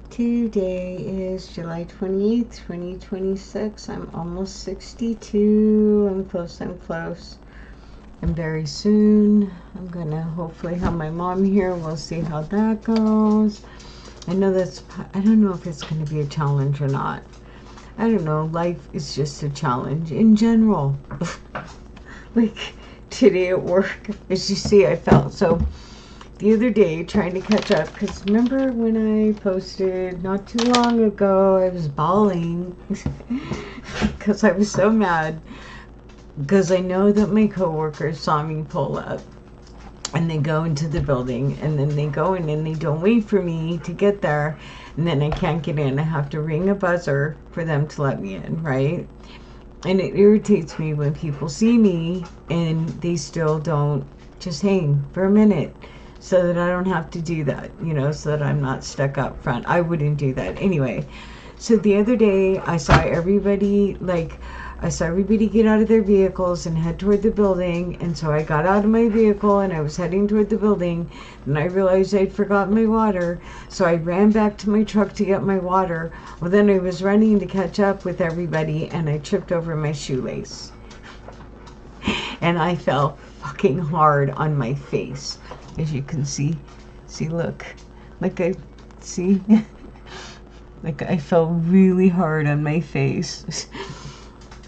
Today is July 28th, 2026. I'm almost 62. I'm close, I'm close. And very soon, I'm going to hopefully have my mom here. We'll see how that goes. I don't know if it's going to be a challenge or not. I don't know. Life is just a challenge in general. Like today at work, as you see, I felt so. The other day, trying to catch up, because remember when I posted not too long ago, I was bawling because I was so mad because I know that my coworkers saw me pull up and they go into the building and then they go in and they don't wait for me to get there, and then I can't get in. I have to ring a buzzer for them to let me in, right? And it irritates me when people see me and they still don't just hang for a minute, so that I don't have to do that, so that I'm not stuck up front. I wouldn't do that anyway. So the other day I saw everybody get out of their vehicles and head toward the building. And so I got out of my vehicle and I was heading toward the building, and I realized I'd forgotten my water. So I ran back to my truck to get my water. Well, then I was running to catch up with everybody and I tripped over my shoelace. And I fell fucking hard on my face. As you can see, look, like I fell really hard on my face.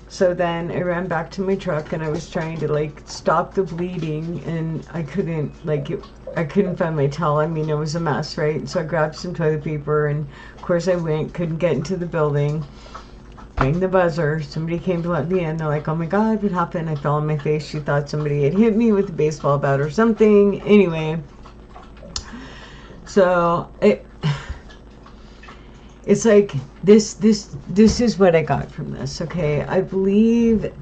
So then I ran back to my truck and I was trying to stop the bleeding, and I couldn't find my towel. I mean, it was a mess, right? So I grabbed some toilet paper and of course I couldn't get into the building. Rang the buzzer. Somebody came to let me in. They're like, oh my God, what happened? I fell on my face. She thought somebody had hit me with a baseball bat or something. Anyway, so it's like this is what I got from this. Okay,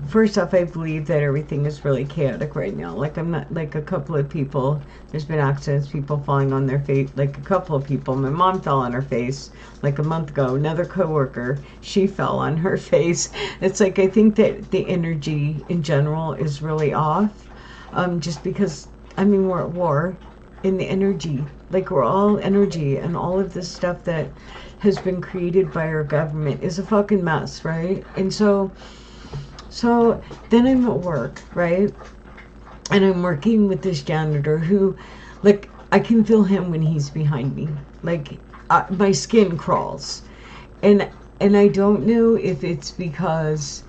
first off, I believe that everything is really chaotic right now. Like, I'm not like a couple of people. There's been accidents, people falling on their face. Like a couple of people. My mom fell on her face like a month ago. Another coworker, she fell on her face. It's like, I think that the energy in general is really off. Just because, I mean, we're at war, in the energy. Like, we're all energy, and all of this stuff that has been created by our government is a fucking mess, right? And so then I'm at work, right? And I'm working with this janitor who, like, I can feel him when he's behind me. Like, my skin crawls. And I don't know if it's because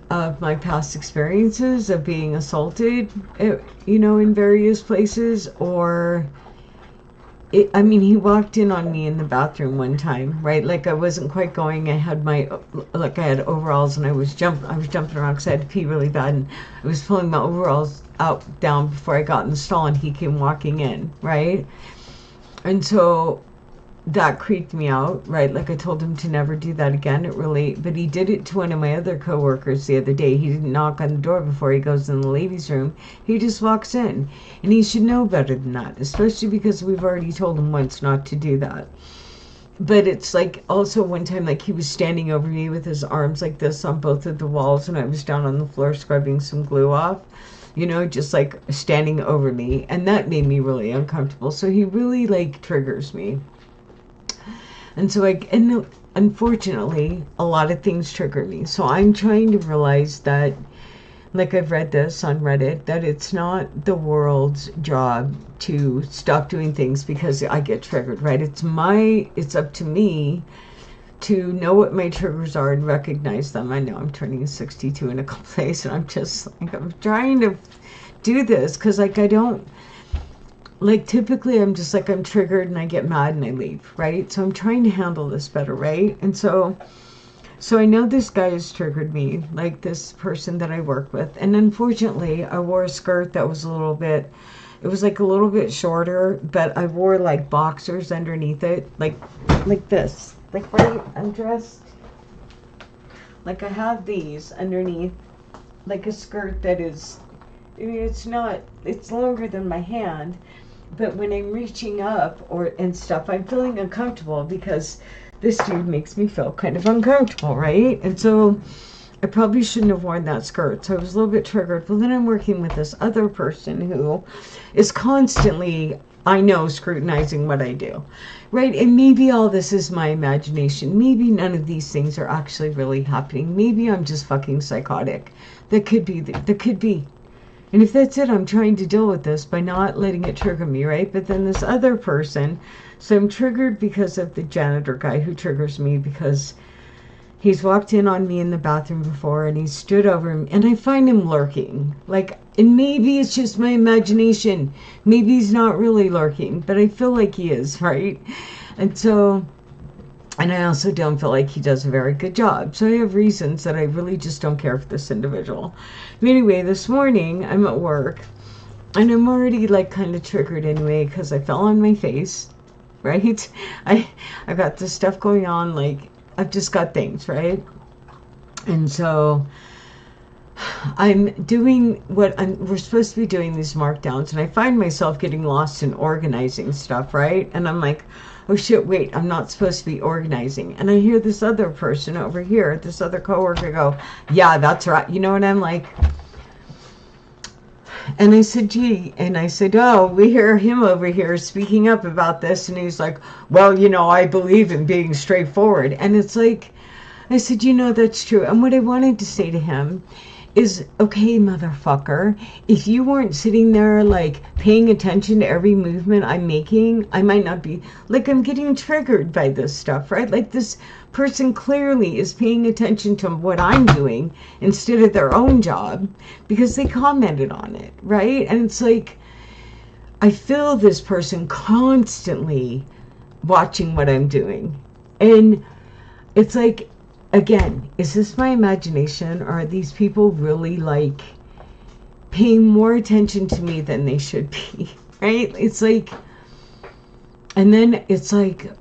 of my past experiences of being assaulted, in various places, or he walked in on me in the bathroom one time, right? Like, I wasn't quite going. I had overalls and I was jumping around because I had to pee really bad, and I was pulling my overalls down before I got in the stall, and he came walking in, right? And so that creeped me out, right? Like, I told him to never do that again. But he did it to one of my other coworkers the other day. He didn't knock on the door before he goes in the ladies' room. He just walks in, and he should know better than that, especially because we've already told him once not to do that. But it's like, also one time, like, he was standing over me with his arms like this on both of the walls, and I was down on the floor scrubbing some glue off, just like standing over me, and that made me really uncomfortable. So he really triggers me. And so unfortunately, a lot of things trigger me. So I'm trying to realize that, like, I've read this on Reddit, that it's not the world's job to stop doing things because I get triggered, right? It's up to me to know what my triggers are and recognize them. I know I'm turning 62 in a couple days, and I'm just I'm trying to do this because, I don't. Typically I'm just I'm triggered and I get mad and I leave, right? So I'm trying to handle this better, right? And so I know this guy has triggered me, like this person that I work with. And unfortunately, I wore a skirt that was a little bit shorter, but I wore boxers underneath it, like this. Right, I'm dressed, I have these underneath, a skirt that is, it's longer than my hand. But when I'm reaching up and stuff, I'm feeling uncomfortable because this dude makes me feel kind of uncomfortable, right? And so I probably shouldn't have worn that skirt. So I was a little bit triggered. But then I'm working with this other person who is constantly I know, scrutinizing what I do, right? And maybe all this is my imagination. Maybe none of these things are actually really happening. Maybe I'm just fucking psychotic. That could be. That could be. And if that's it, I'm trying to deal with this by not letting it trigger me, right? But then this other person, so I'm triggered because of the janitor guy who triggers me because he's walked in on me in the bathroom before and he stood over me and I find him lurking. Like, and maybe it's just my imagination. Maybe he's not really lurking, but I feel like he is, right? And so, and I also don't feel like he does a very good job. So I have reasons that I really just don't care for this individual. But anyway, this morning I'm at work and I'm already like kind of triggered anyway because I fell on my face, right? I got this stuff going on, like I've just got things, right? And so I'm doing what we're supposed to be doing, these markdowns, and I find myself getting lost in organizing stuff, right? And I'm like, oh shit, wait, I'm not supposed to be organizing. And I hear this other person over here, this other coworker go, yeah, that's right. You know, and I'm like, and I said, gee, and I said, oh, we hear him over here speaking up about this. And he's like, well, you know, I believe in being straightforward. And it's like, I said, you know, that's true. And what I wanted to say to him is, okay, motherfucker, if you weren't sitting there like paying attention to every movement I'm making, I might not be, like, I'm getting triggered by this stuff, right? Like, this person clearly is paying attention to what I'm doing instead of their own job because they commented on it, right? And it's like, I feel this person constantly watching what I'm doing. And it's like, again, is this my imagination, or are these people really like paying more attention to me than they should be, right? It's like, and then it's like,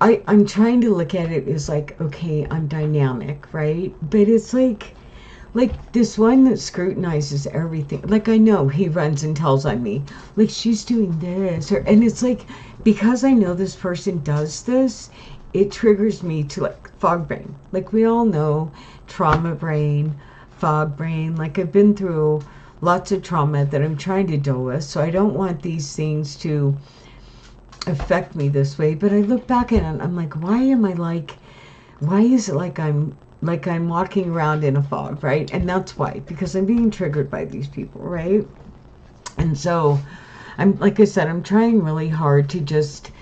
I'm trying to look at it as like, okay, I'm dynamic, right? But it's like this one that scrutinizes everything. Like, I know he runs and tells on me, like, she's doing this, and it's like, because I know this person does this, it triggers me to like fog brain. Like, we all know trauma brain, fog brain. Like, I've been through lots of trauma that I'm trying to deal with, so I don't want these things to affect me this way. But I look back at it and I'm like, why is it like I'm walking around in a fog, right? And that's why, because I'm being triggered by these people, right? And so I'm, like I said, I'm trying really hard to just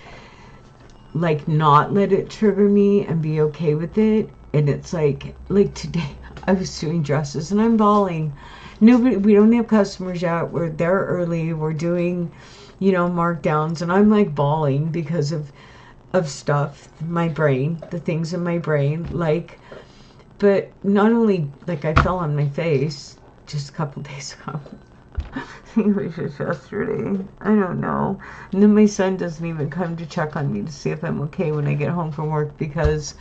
like not let it trigger me and be okay with it. And it's like today I was doing dresses and I'm bawling. We don't have customers yet. We're there early. We're doing, you know, markdowns, and I'm like bawling because of stuff, my brain, the things in my brain, like. But not only, like, I fell on my face just a couple days ago. I think it was just yesterday. I don't know. And then my son doesn't even come to check on me to see if I'm okay when I get home from work because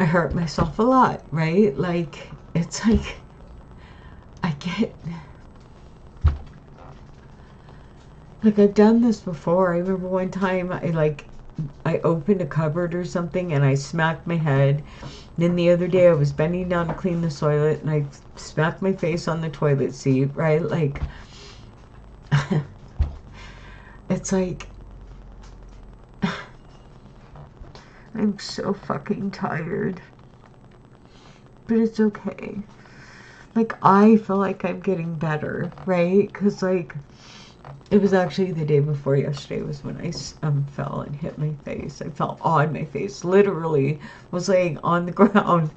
I hurt myself a lot, right? Like, it's like, like, I've done this before. I remember one time I opened a cupboard or something and I smacked my head. Then the other day I was bending down to clean the toilet and I smacked my face on the toilet seat, right? Like, it's like, I'm so fucking tired. But it's okay. Like, I feel like I'm getting better, right? Because, like, it was actually the day before yesterday was when I fell and hit my face. I fell on my face. Literally was laying on the ground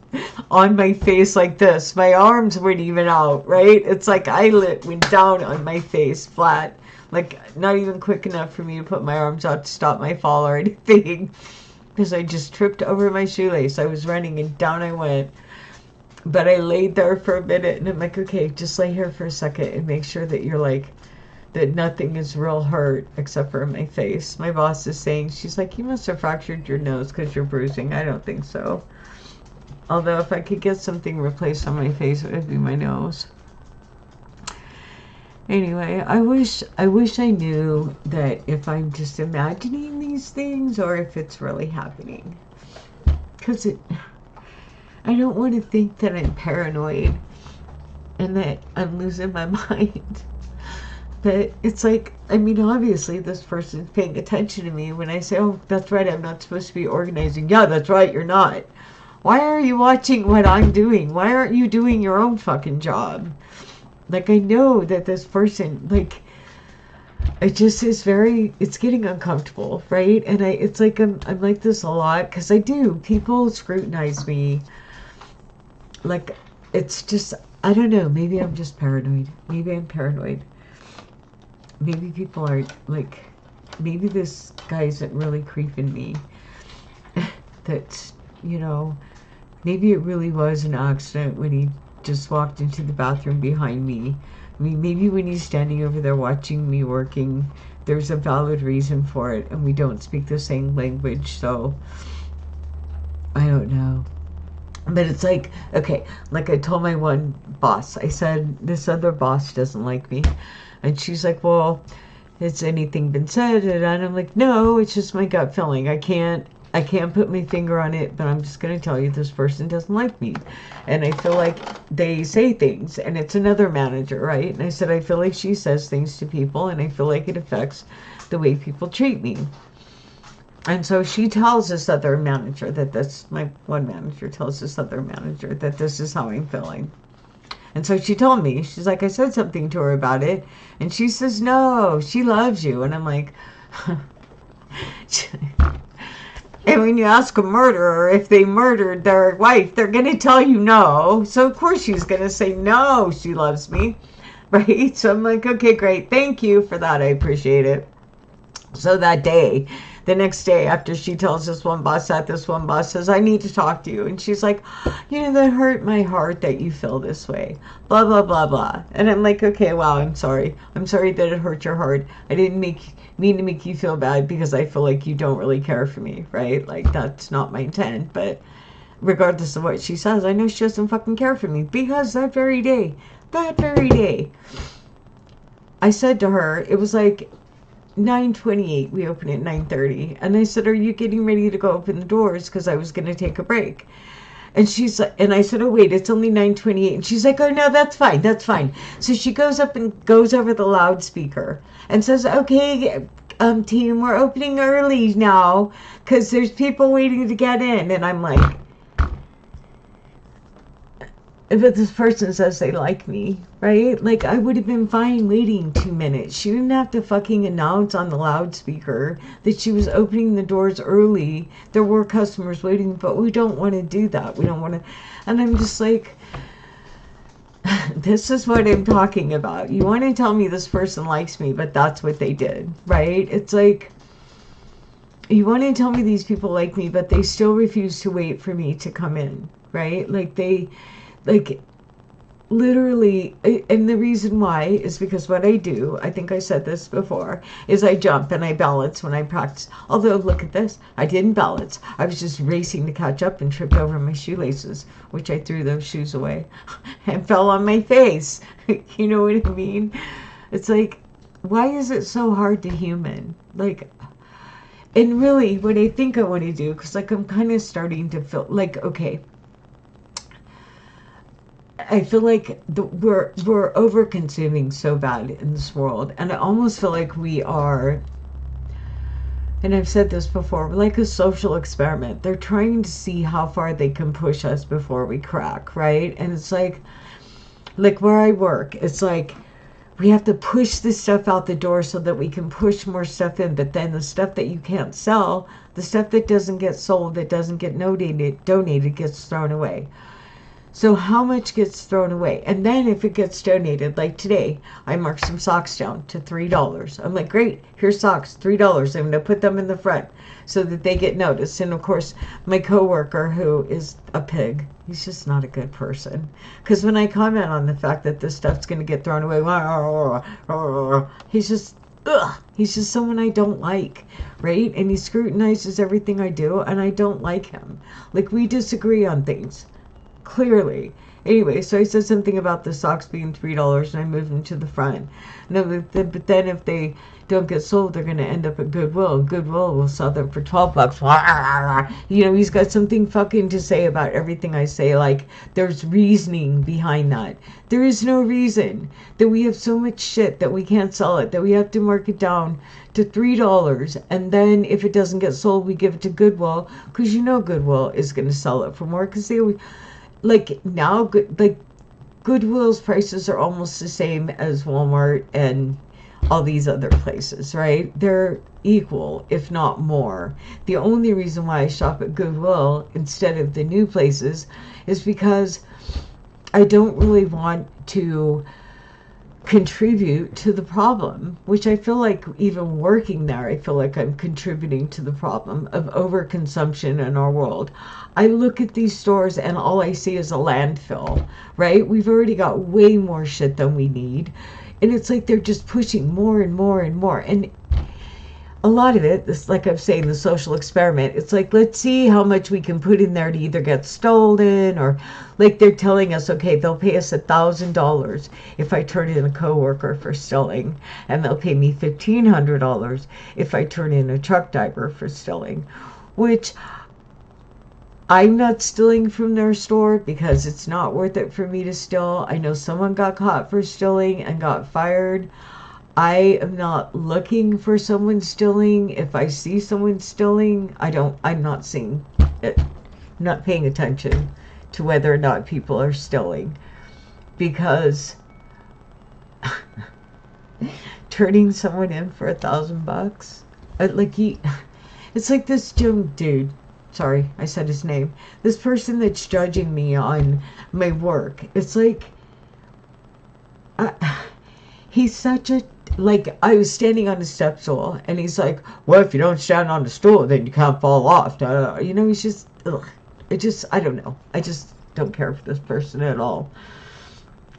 on my face like this. My arms weren't even out, right? It's like I went down on my face flat. Like, not even quick enough for me to put my arms out to stop my fall or anything. Because I just tripped over my shoelace. I was running and down I went. But I laid there for a minute and I'm like, okay, just lay here for a second and make sure that you're like, that nothing is real hurt except for my face. My boss is saying, she's like, you must have fractured your nose because you're bruising. I don't think so. Although if I could get something replaced on my face, it would be my nose. Anyway, I wish I knew that if I'm just imagining these things or if it's really happening. Because I don't want to think that I'm paranoid. and that I'm losing my mind. But it's like, I mean, obviously this person's paying attention to me when I say, oh, that's right, I'm not supposed to be organizing. Yeah, that's right, you're not. Why are you watching what I'm doing? Why aren't you doing your own fucking job? Like, I know that this person, like, it just is very, it's getting uncomfortable, right? And it's like, I'm like this a lot, because I do. People scrutinize me. Like, it's just, I don't know, maybe I'm just paranoid. Maybe I'm paranoid. Maybe people are, like, maybe this guy isn't really creeping me. That's, you know, maybe it really was an accident when he just walked into the bathroom behind me. I mean, maybe when he's standing over there watching me working, there's a valid reason for it, and we don't speak the same language, so I don't know. But it's like, okay, like I told my one boss, I said, this other boss doesn't like me. And she's like, well, has anything been said? And I'm like, no, it's just my gut feeling. I can't put my finger on it, but I'm just going to tell you this person doesn't like me. And I feel like they say things, and it's another manager, right? And I said, I feel like she says things to people, and I feel like it affects the way people treat me. And so she tells this other manager that my one manager tells this other manager that this is how I'm feeling. And so she told me, she's like, I said something to her about it. And she says, no, she loves you. And I'm like, and when you ask a murderer if they murdered their wife, they're going to tell you no. So of course she's going to say, no, she loves me. Right? So I'm like, okay, great. Thank you for that. I appreciate it. So that day, the next day after she tells this one boss that, this one boss says, I need to talk to you. And she's like, you know, that hurt my heart that you feel this way. Blah, blah, blah, blah. And I'm like, okay, wow, I'm sorry. I'm sorry that it hurt your heart. I didn't mean to make you feel bad because I feel like you don't really care for me, right? Like, that's not my intent. But regardless of what she says, I know she doesn't fucking care for me, because that very day, I said to her, it was like 9:28, we open at 9:30, and I said, are you getting ready to go open the doors, because I was going to take a break? And she's like, and I said, oh wait, it's only 9:28. And she's like, oh no, that's fine. So she goes up and goes over the loudspeaker and says, okay, team, we're opening early now because there's people waiting to get in. And I'm like, but this person says they like me, right? Like, I would have been fine waiting 2 minutes. She didn't have to fucking announce on the loudspeaker that she was opening the doors early. There were customers waiting, but we don't want to do that. We don't want to. And I'm just like, this is what I'm talking about. You want to tell me this person likes me, but that's what they did, right? It's like, you want to tell me these people like me, but they still refuse to wait for me to come in, right? Like, literally, and the reason why is because what I do, I think I said this before, is I jump and I balance when I practice. Although, look at this, I didn't balance. I was just racing to catch up and tripped over my shoelaces, which I threw those shoes away and fell on my face. You know what I mean? It's like, why is it so hard to human? Like, and really, what I think I want to do, because like I'm kind of starting to feel like, okay, I feel like we're over consuming so bad in this world, and I almost feel like we are, and I've said this before, we're like a social experiment. They're trying to see how far they can push us before we crack, right? And it's like where I work, it's like we have to push this stuff out the door so that we can push more stuff in, but then the stuff that you can't sell, the stuff that doesn't get sold, that doesn't get donated gets thrown away. So how much gets thrown away? And then if it gets donated, like today, I marked some socks down to $3. I'm like, great, here's socks, $3. I'm going to put them in the front so that they get noticed. And of course, my coworker, who is a pig, he's just not a good person. Because when I comment on the fact that this stuff's going to get thrown away, he's just someone I don't like, right? And he scrutinizes everything I do, and I don't like him. Like, we disagree on things. clearly. Anyway, so I said something about the socks being $3, and I moved them to the front. No, but then if they don't get sold, they're going to end up at Goodwill, and Goodwill will sell them for $12. You know, he's got something fucking to say about everything I say. Like, there's reasoning behind that. There is no reason that we have so much shit that we can't sell it, that we have to mark it down to $3, and then if it doesn't get sold, we give it to Goodwill, because you know Goodwill is going to sell it for more, because they like now, like Goodwill's prices are almost the same as Walmart and all these other places, right? They're equal, if not more. The only reason why I shop at Goodwill instead of the new places is because I don't really want to contribute to the problem, which I feel like even working there, I feel like I'm contributing to the problem of overconsumption in our world. I look at these stores and all I see is a landfill, right? We've already got way more shit than we need. And it's like they're just pushing more and more and more. And a lot of it, this, like I'm saying, the social experiment, it's like, let's see how much we can put in there to either get stolen, or like they're telling us, okay, they'll pay us $1,000 if I turn in a coworker for stealing, and they'll pay me $1,500 if I turn in a truck driver for stealing, which I'm not stealing from their store because it's not worth it for me to steal. I know someone got caught for stealing and got fired. I am not looking for someone stealing. If I see someone stealing, I'm not seeing it. I'm not paying attention to whether or not people are stealing, because turning someone in for $1,000, it's like this dude. Sorry, I said his name. This person that's judging me on my work. It's like, he's such a, like, I was standing on a step stool, and he's like, well, if you don't stand on the stool, then you can't fall off. You know, he's just, I don't know. I just don't care for this person at all.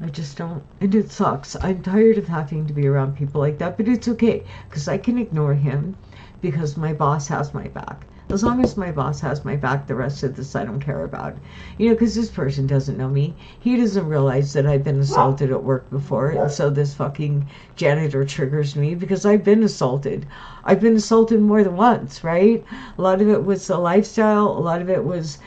I just don't. And it sucks. I'm tired of having to be around people like that, but it's okay, because I can ignore him, because my boss has my back. As long as my boss has my back, the rest of this I don't care about. You know, because this person doesn't know me. He doesn't realize that I've been assaulted at work before, and so this fucking janitor triggers me, because I've been assaulted. I've been assaulted more than once, right? A lot of it was the lifestyle, a lot of it was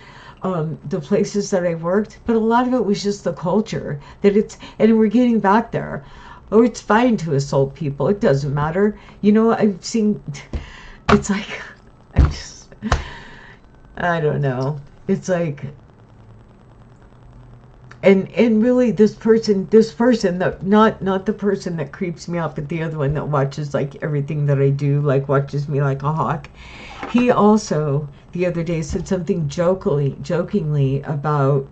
the places that I worked, but a lot of it was just the culture. And we're getting back there. Oh, it's fine to assault people. It doesn't matter. You know, I've seen, it's like, I don't know. It's like, and really this person that, not the person that creeps me out, but the other one that watches like everything that I do, like watches me like a hawk. He also the other day said something jokingly about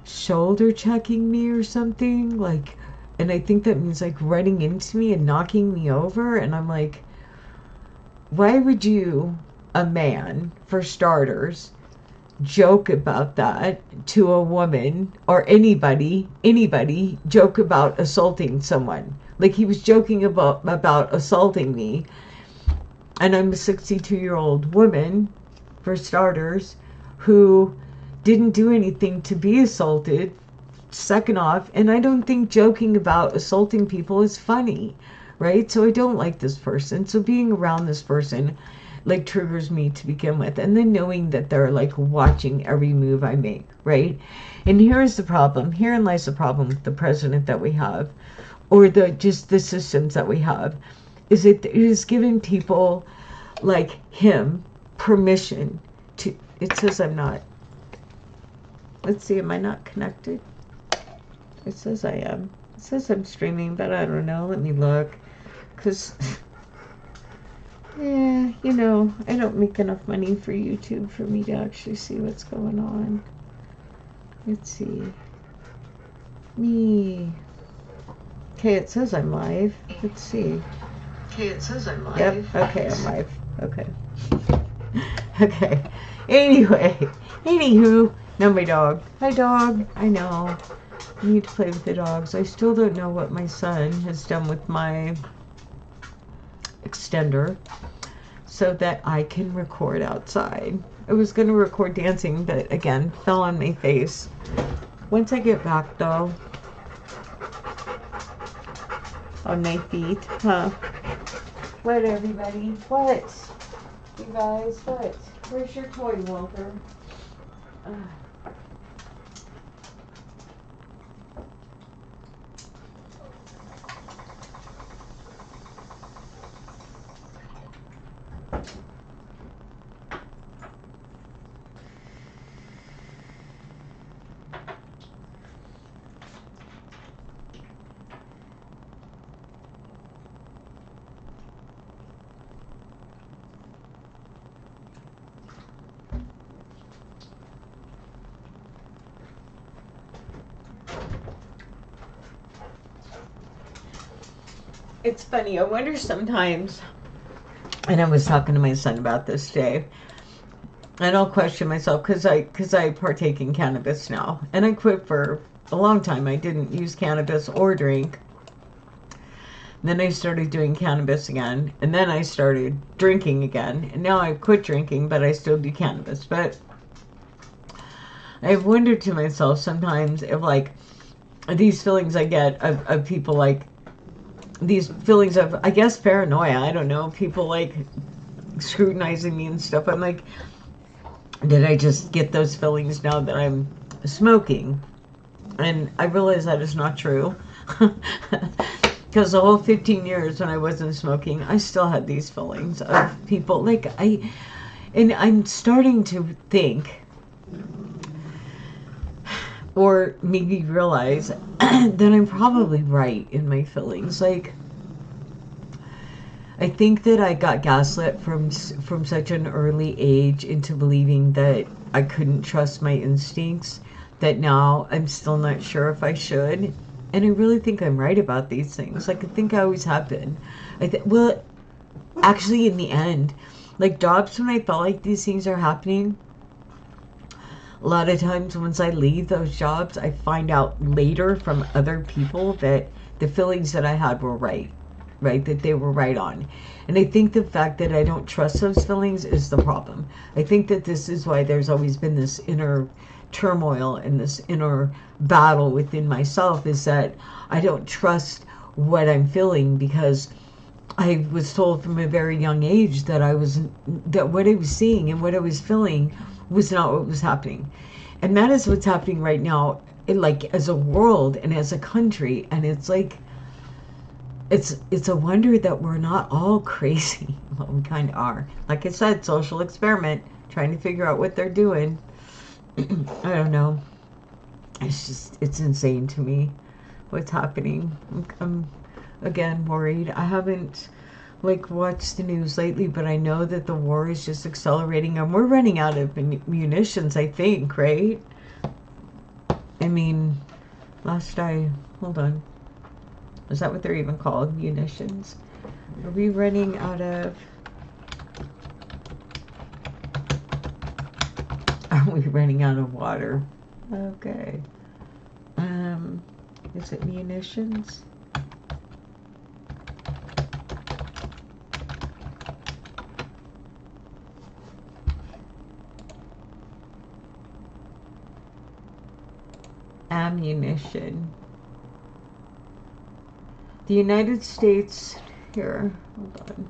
shoulder checking me or something, like, and I think that means like running into me and knocking me over. And I'm like, why would you, a man, for starters, joke about that to a woman, or anybody joke about assaulting someone? Like, he was joking about assaulting me, and I'm a 62-year-old woman, for starters, who didn't do anything to be assaulted, second off, and I don't think joking about assaulting people is funny, right? So I don't like this person. So being around this person like triggers me to begin with, and then knowing that they're like watching every move I make, right? And herein lies the problem with the president that we have, or the systems that we have, is it is giving people like him permission to, it says I'm not, let's see, am I not connected? It says I am. It says I'm streaming, but I don't know. Let me look, because yeah, you know, I don't make enough money for YouTube for me to actually see what's going on. Let's see. Me. Okay, it says I'm live. Let's see. Okay, it says I'm live. Yep, okay, I'm live. Okay. Okay. Anywho, now my dog. Hi, dog. I know. I need to play with the dogs. I still don't know what my son has done with my extender. so that I can record outside. I was going to record dancing, but again, fell on my face. Once I get back, though, on my feet, huh? What, everybody? What? You guys, what? Where's your toy, Walter? It's funny. I wonder sometimes, and I was talking to my son about this today, and I'll question myself because I partake in cannabis now, and I quit for a long time. I didn't use cannabis or drink. Then I started doing cannabis again, and then I started drinking again, and now I quit drinking, but I still do cannabis. But I've wondered to myself sometimes if, like, these feelings I get of people, like, these feelings of, I guess, paranoia, I don't know, people, like, scrutinizing me and stuff. I'm like, did I just get those feelings now that I'm smoking? And I realize that is not true. Because the whole 15 years when I wasn't smoking, I still had these feelings of people, like, and I'm starting to think, or maybe realize, that I'm probably right in my feelings. Like, I think that I got gaslit from such an early age into believing that I couldn't trust my instincts, that now I'm still not sure if I should. And I really think I'm right about these things. Like, I think I always have been. Well, actually, in the end, like, jobs when I felt like these things are happening, a lot of times once I leave those jobs, I find out later from other people that the feelings that I had were right, that they were right on. And I think the fact that I don't trust those feelings is the problem. I think that this is why there's always been this inner turmoil and this inner battle within myself, is that I don't trust what I'm feeling, because I was told from a very young age that that what I was seeing and what I was feeling was not what was happening. And that is what's happening right now, like, as a world and as a country. And it's like, it's a wonder that we're not all crazy. Well, we kind of are. Like I said, social experiment, trying to figure out what they're doing. I don't know. It's insane to me what's happening. I'm again worried. I haven't, like, watched the news lately, but I know that the war is just accelerating, and we're running out of munitions, I think, right? I mean, hold on. Is that what they're even called? Munitions? Are we running out of... Are we running out of water? Okay. Is it munitions? Ammunition. The United States... Here, hold on.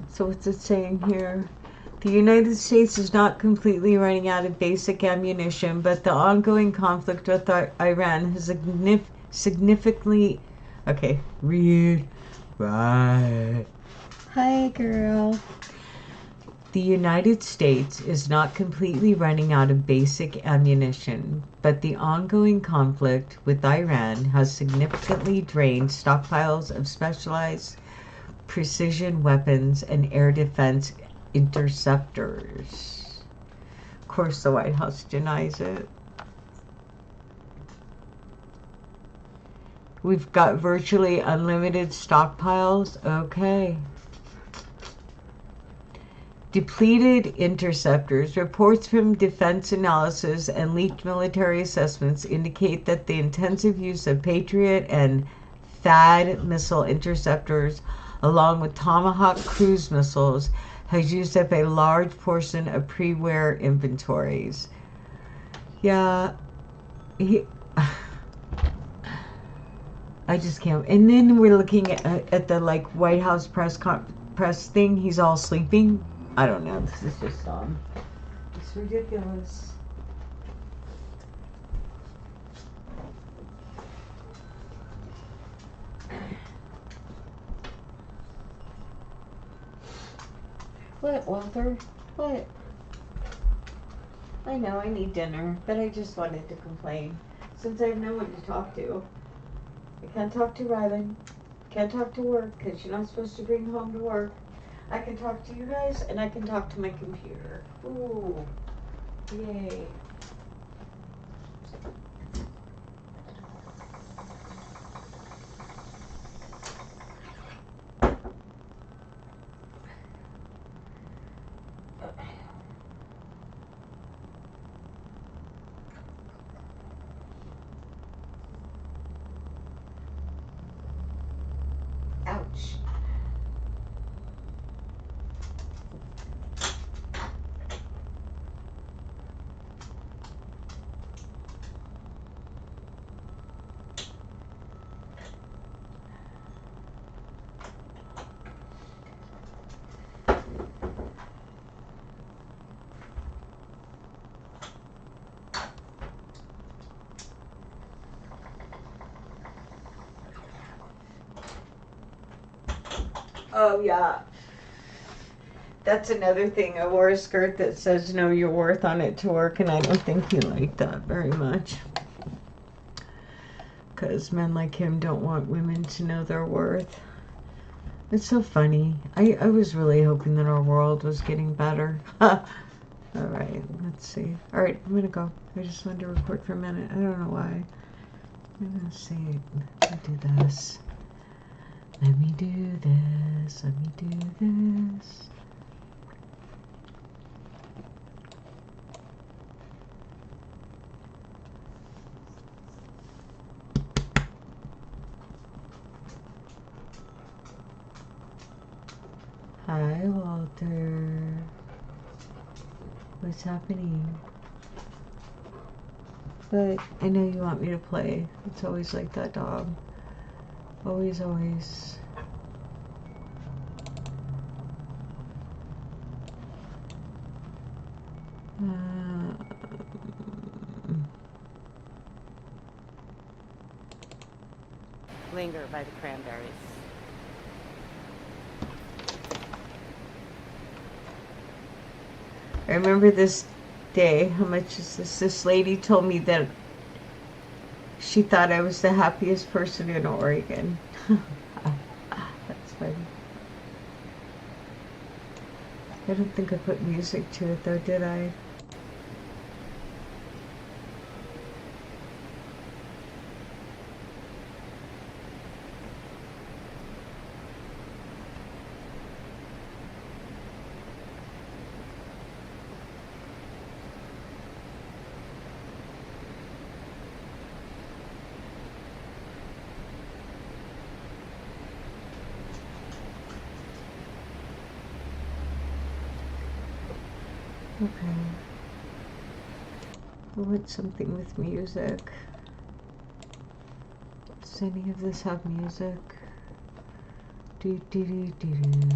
So what's it saying here? The United States is not completely running out of basic ammunition, but the ongoing conflict with Iran has significantly... Okay, read. Right. Hi, girl. The United States is not completely running out of basic ammunition, but the ongoing conflict with Iran has significantly drained stockpiles of specialized precision weapons and air defense interceptors. Of course, the White House denies it. We've got virtually unlimited stockpiles. Okay. depleted interceptors. Reports from defense analysis and leaked military assessments indicate that the intensive use of Patriot and THAAD missile interceptors, along with Tomahawk cruise missiles, has used up a large portion of pre-war inventories. Yeah, I just can't. And then we're looking at the like White House press thing. He's all sleeping. I don't know. This is just it's ridiculous. What, Walter? What? I know I need dinner, but I just wanted to complain since I have no one to talk to. I can't talk to Rylan. Can't talk to work because you're not supposed to bring home to work. I can talk to you guys and I can talk to my computer. Ooh. Yay. Ouch. Oh, yeah. That's another thing. I wore a skirt that says know your worth on it to work, and I don't think he liked that very much. Because men like him don't want women to know their worth. It's so funny. I was really hoping that our world was getting better. Alright, let's see. Alright, I'm gonna go. I just wanted to record for a minute. I don't know why. I'm gonna see. Let me do this. Let me do this. Let me do this. Hi, Walter. What's happening? But I know you want me to play. It's always like that, dog. Always, always. Linger by the Cranberries. I remember this day. How much is this? This lady told me that she thought I was the happiest person in Oregon. That's funny. I don't think I put music to it though, did I? Okay. I want something with music. Does any of this have music? Do do do do do.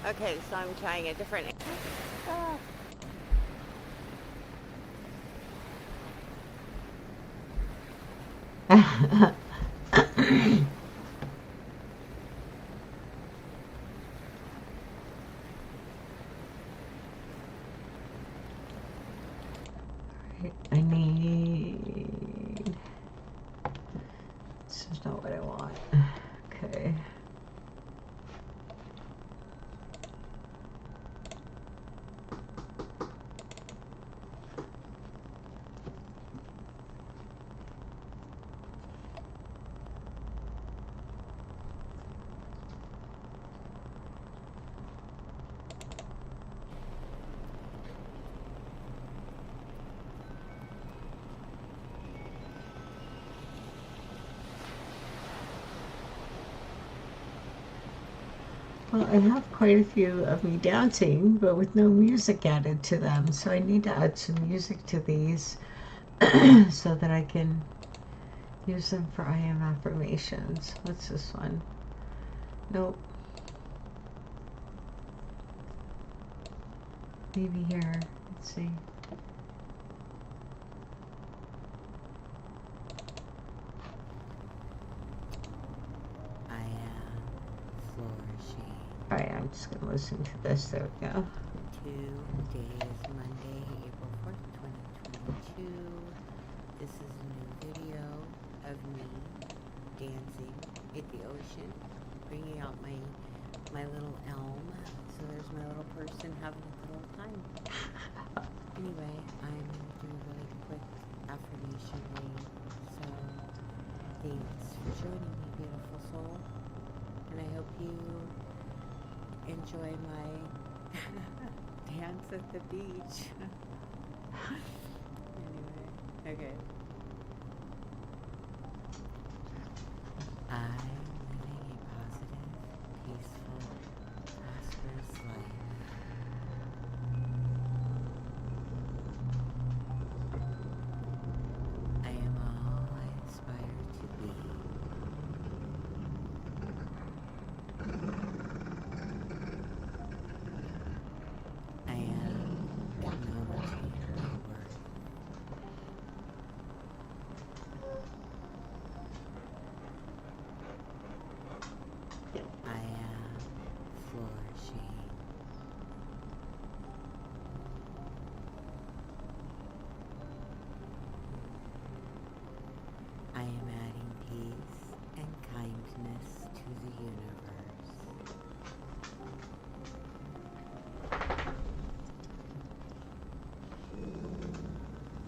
Okay, so I'm trying a different. I need. This is not what I want. Okay. Well, I have quite a few of me dancing, but with no music added to them. So I need to add some music to these so that I can use them for I am affirmations. What's this one? Nope. Maybe here. Let's see. I am flourishing. Alright, I'm just going to listen to this. There we go. Today is Monday, April 4th, 2022. This is a new video of me dancing at the ocean, bringing out my little elm. So there's my little person having a good old time. Anyway, I'm going to do a really quick affirmation read. So thanks for joining me, beautiful soul. And I hope you enjoy my dance at the beach. Anyway, okay. I'm living a positive, peaceful, prosperous life. I am all I aspire to be. I am acknowledging my worth. I am flourishing. I am adding peace and kindness to the universe.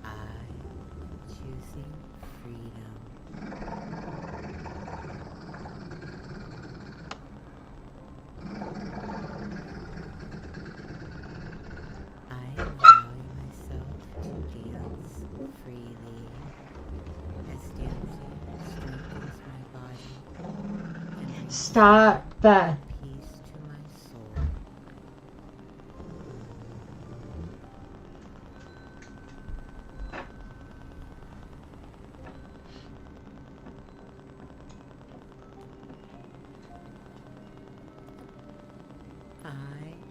I am choosing freedom. I am allowing myself to dance freely as dancing strengthens my body and brings Stop. peace to my soul. I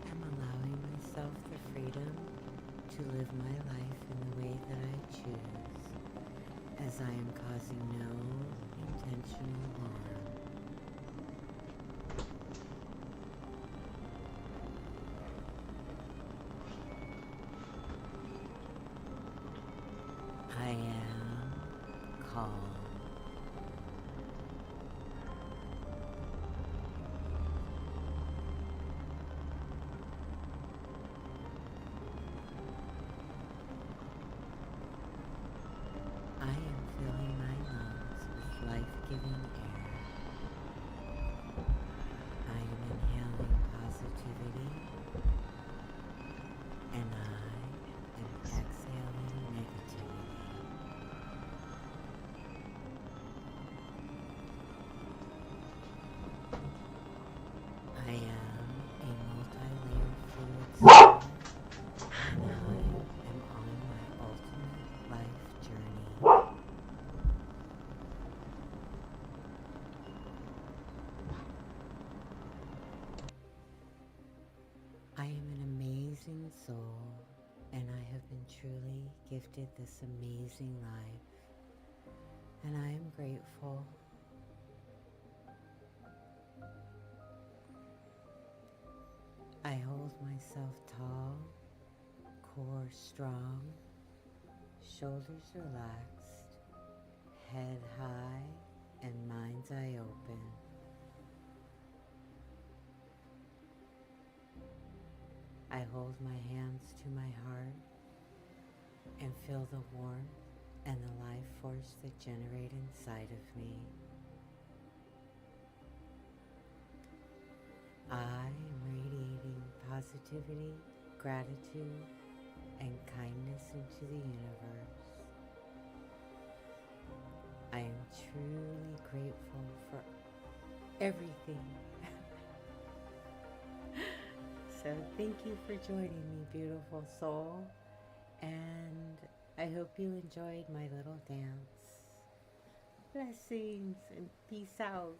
am allowing myself the freedom to live my life in the way that I choose, as I am causing no intentional harm. I am calm. I am filling my lungs with life-giving air. I am inhaling positivity, and I am exhaling negativity. I am a multi-layered fluid soul, and I am on my ultimate life journey. I am an amazing soul, and I have been truly gifted this amazing life, and I am grateful. I hold myself tall, core strong, shoulders relaxed, head high, and mind's eye open. I hold my hands to my heart and feel the warmth and the life force that generate inside of me. I am radiating positivity, gratitude, and kindness into the universe. I am truly grateful for everything. So thank you for joining me, beautiful soul. And I hope you enjoyed my little dance. Blessings and peace out.